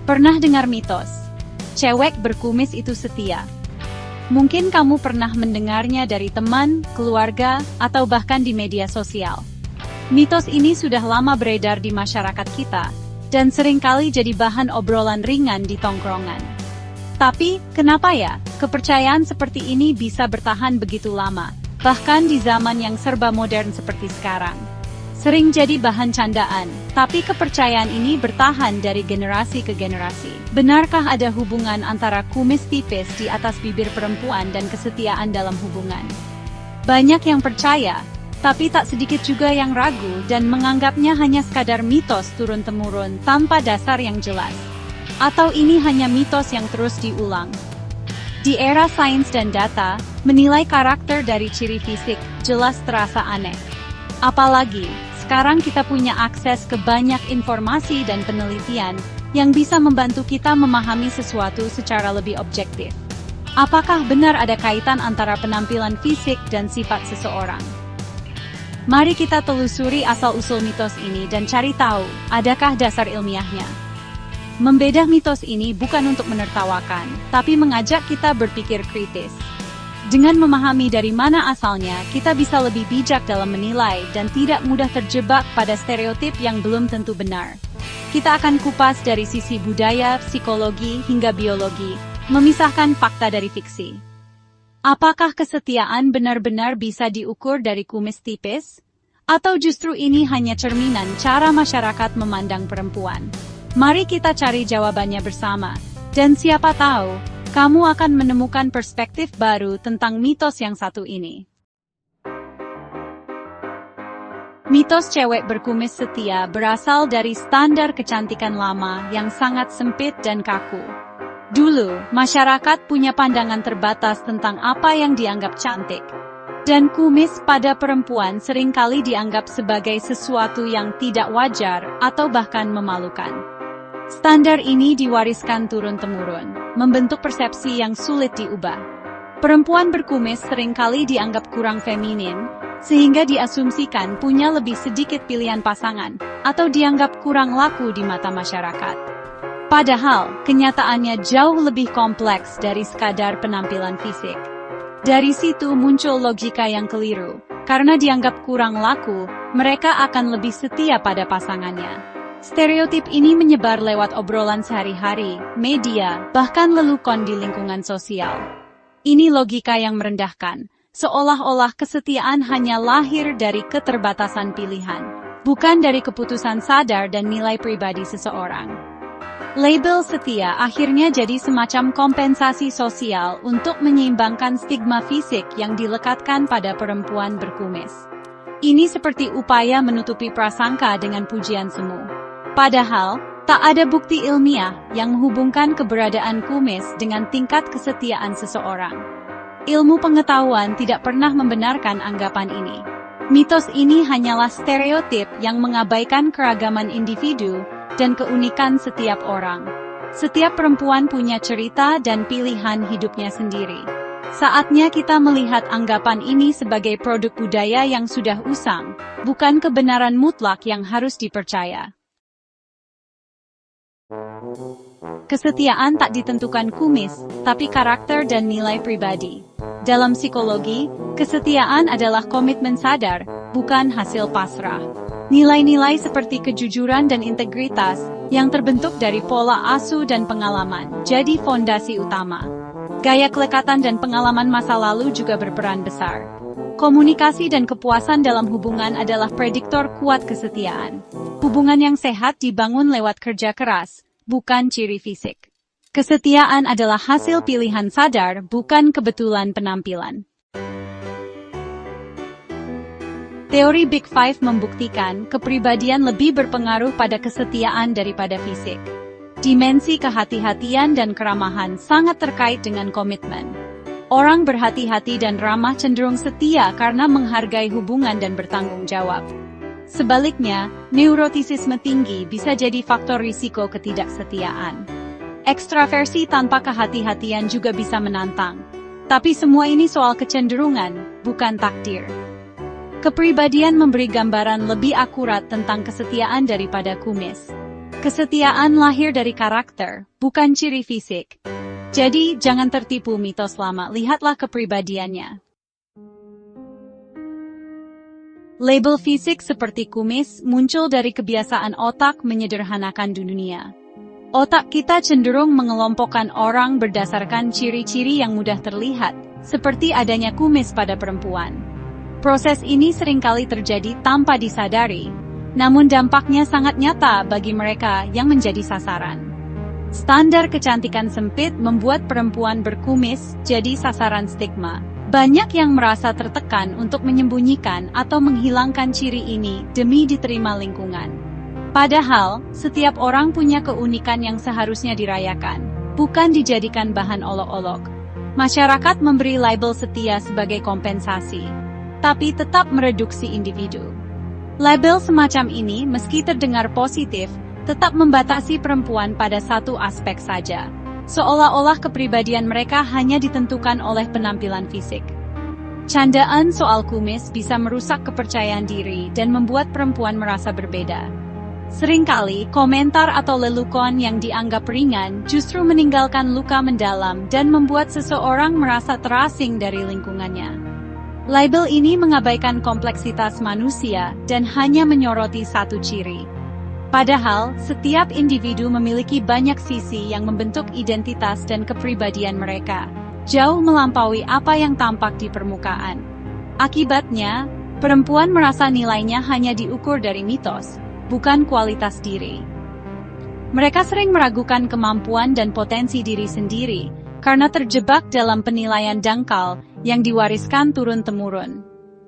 Pernah dengar mitos, cewek berkumis itu setia? Mungkin kamu pernah mendengarnya dari teman, keluarga, atau bahkan di media sosial. Mitos ini sudah lama beredar di masyarakat kita, dan seringkali jadi bahan obrolan ringan di tongkrongan. Tapi, kenapa ya, kepercayaan seperti ini bisa bertahan begitu lama, bahkan di zaman yang serba modern seperti sekarang? Sering jadi bahan candaan, tapi kepercayaan ini bertahan dari generasi ke generasi. Benarkah ada hubungan antara kumis tipis di atas bibir perempuan dan kesetiaan dalam hubungan? Banyak yang percaya, tapi tak sedikit juga yang ragu dan menganggapnya hanya sekadar mitos turun-temurun tanpa dasar yang jelas. Atau ini hanya mitos yang terus diulang? Di era sains dan data, menilai karakter dari ciri fisik jelas terasa aneh. Apalagi, sekarang kita punya akses ke banyak informasi dan penelitian yang bisa membantu kita memahami sesuatu secara lebih objektif. Apakah benar ada kaitan antara penampilan fisik dan sifat seseorang? Mari kita telusuri asal-usul mitos ini dan cari tahu, adakah dasar ilmiahnya. Membedah mitos ini bukan untuk menertawakan, tapi mengajak kita berpikir kritis. Dengan memahami dari mana asalnya, kita bisa lebih bijak dalam menilai dan tidak mudah terjebak pada stereotip yang belum tentu benar. Kita akan kupas dari sisi budaya, psikologi, hingga biologi, memisahkan fakta dari fiksi. Apakah kesetiaan benar-benar bisa diukur dari kumis tipis? Atau justru ini hanya cerminan cara masyarakat memandang perempuan? Mari kita cari jawabannya bersama, dan siapa tahu, kamu akan menemukan perspektif baru tentang mitos yang satu ini. Mitos cewek berkumis setia berasal dari standar kecantikan lama yang sangat sempit dan kaku. Dulu, masyarakat punya pandangan terbatas tentang apa yang dianggap cantik. Dan kumis pada perempuan seringkali dianggap sebagai sesuatu yang tidak wajar atau bahkan memalukan. Standar ini diwariskan turun-temurun, membentuk persepsi yang sulit diubah. Perempuan berkumis seringkali dianggap kurang feminin, sehingga diasumsikan punya lebih sedikit pilihan pasangan, atau dianggap kurang laku di mata masyarakat. Padahal, kenyataannya jauh lebih kompleks dari sekadar penampilan fisik. Dari situ muncul logika yang keliru, karena dianggap kurang laku, mereka akan lebih setia pada pasangannya. Stereotip ini menyebar lewat obrolan sehari-hari, media, bahkan lelukon di lingkungan sosial. Ini logika yang merendahkan, seolah-olah kesetiaan hanya lahir dari keterbatasan pilihan, bukan dari keputusan sadar dan nilai pribadi seseorang. Label setia akhirnya jadi semacam kompensasi sosial untuk menyeimbangkan stigma fisik yang dilekatkan pada perempuan berkumis. Ini seperti upaya menutupi prasangka dengan pujian semu. Padahal, tak ada bukti ilmiah yang menghubungkan keberadaan kumis dengan tingkat kesetiaan seseorang. Ilmu pengetahuan tidak pernah membenarkan anggapan ini. Mitos ini hanyalah stereotip yang mengabaikan keragaman individu dan keunikan setiap orang. Setiap perempuan punya cerita dan pilihan hidupnya sendiri. Saatnya kita melihat anggapan ini sebagai produk budaya yang sudah usang, bukan kebenaran mutlak yang harus dipercaya. Kesetiaan tak ditentukan kumis, tapi karakter dan nilai pribadi. Dalam psikologi, kesetiaan adalah komitmen sadar, bukan hasil pasrah. Nilai-nilai seperti kejujuran dan integritas, yang terbentuk dari pola asuh dan pengalaman, jadi fondasi utama. Gaya kelekatan dan pengalaman masa lalu juga berperan besar. Komunikasi dan kepuasan dalam hubungan adalah prediktor kuat kesetiaan. Hubungan yang sehat dibangun lewat kerja keras, bukan ciri fisik. Kesetiaan adalah hasil pilihan sadar, bukan kebetulan penampilan. Teori Big Five membuktikan kepribadian lebih berpengaruh pada kesetiaan daripada fisik. Dimensi kehati-hatian dan keramahan sangat terkait dengan komitmen. Orang berhati-hati dan ramah cenderung setia karena menghargai hubungan dan bertanggung jawab. Sebaliknya, neurotisisme tinggi bisa jadi faktor risiko ketidaksetiaan. Ekstraversi tanpa kehati-hatian juga bisa menantang. Tapi semua ini soal kecenderungan, bukan takdir. Kepribadian memberi gambaran lebih akurat tentang kesetiaan daripada kumis. Kesetiaan lahir dari karakter, bukan ciri fisik. Jadi, jangan tertipu mitos lama, lihatlah kepribadiannya. Label fisik seperti kumis muncul dari kebiasaan otak menyederhanakan dunia. Otak kita cenderung mengelompokkan orang berdasarkan ciri-ciri yang mudah terlihat, seperti adanya kumis pada perempuan. Proses ini seringkali terjadi tanpa disadari, namun dampaknya sangat nyata bagi mereka yang menjadi sasaran. Standar kecantikan sempit membuat perempuan berkumis jadi sasaran stigma. Banyak yang merasa tertekan untuk menyembunyikan atau menghilangkan ciri ini demi diterima lingkungan. Padahal, setiap orang punya keunikan yang seharusnya dirayakan, bukan dijadikan bahan olok-olok. Masyarakat memberi label setia sebagai kompensasi, tapi tetap mereduksi individu. Label semacam ini, meski terdengar positif, tetap membatasi perempuan pada satu aspek saja. Seolah-olah kepribadian mereka hanya ditentukan oleh penampilan fisik. Candaan soal kumis bisa merusak kepercayaan diri dan membuat perempuan merasa berbeda. Seringkali, komentar atau lelucon yang dianggap ringan justru meninggalkan luka mendalam dan membuat seseorang merasa terasing dari lingkungannya. Label ini mengabaikan kompleksitas manusia dan hanya menyoroti satu ciri. Padahal, setiap individu memiliki banyak sisi yang membentuk identitas dan kepribadian mereka, jauh melampaui apa yang tampak di permukaan. Akibatnya, perempuan merasa nilainya hanya diukur dari mitos, bukan kualitas diri. Mereka sering meragukan kemampuan dan potensi diri sendiri, karena terjebak dalam penilaian dangkal yang diwariskan turun-temurun.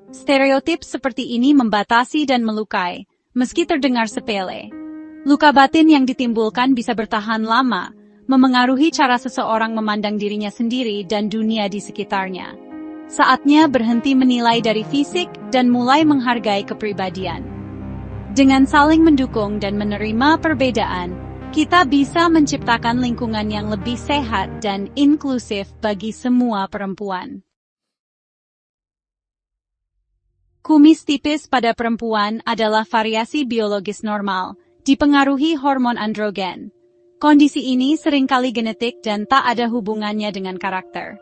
Stereotip seperti ini membatasi dan melukai, meski terdengar sepele. Luka batin yang ditimbulkan bisa bertahan lama, memengaruhi cara seseorang memandang dirinya sendiri dan dunia di sekitarnya. Saatnya berhenti menilai dari fisik dan mulai menghargai kepribadian. Dengan saling mendukung dan menerima perbedaan, kita bisa menciptakan lingkungan yang lebih sehat dan inklusif bagi semua perempuan. Kumis tipis pada perempuan adalah variasi biologis normal, dipengaruhi hormon androgen. Kondisi ini seringkali genetik dan tak ada hubungannya dengan karakter.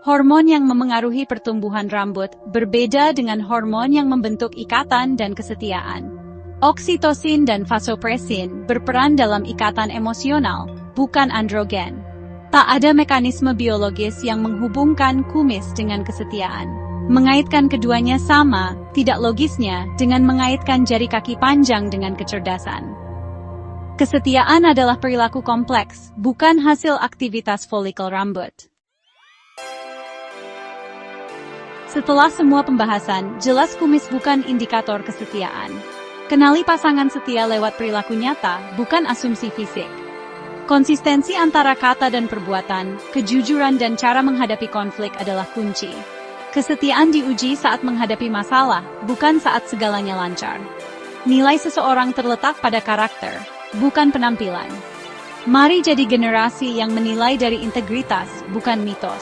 Hormon yang memengaruhi pertumbuhan rambut berbeda dengan hormon yang membentuk ikatan dan kesetiaan. Oksitosin dan vasopresin berperan dalam ikatan emosional, bukan androgen. Tak ada mekanisme biologis yang menghubungkan kumis dengan kesetiaan. Mengaitkan keduanya sama, tidak logisnya, dengan mengaitkan jari kaki panjang dengan kecerdasan. Kesetiaan adalah perilaku kompleks, bukan hasil aktivitas folikel rambut. Setelah semua pembahasan, jelas kumis bukan indikator kesetiaan. Kenali pasangan setia lewat perilaku nyata, bukan asumsi fisik. Konsistensi antara kata dan perbuatan, kejujuran dan cara menghadapi konflik adalah kunci. Kesetiaan diuji saat menghadapi masalah, bukan saat segalanya lancar. Nilai seseorang terletak pada karakter, bukan penampilan. Mari jadi generasi yang menilai dari integritas, bukan mitos.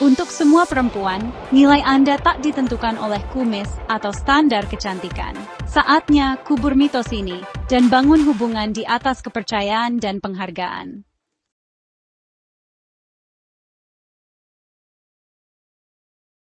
Untuk semua perempuan, nilai Anda tak ditentukan oleh kumis atau standar kecantikan. Saatnya kubur mitos ini, dan bangun hubungan di atas kepercayaan dan penghargaan.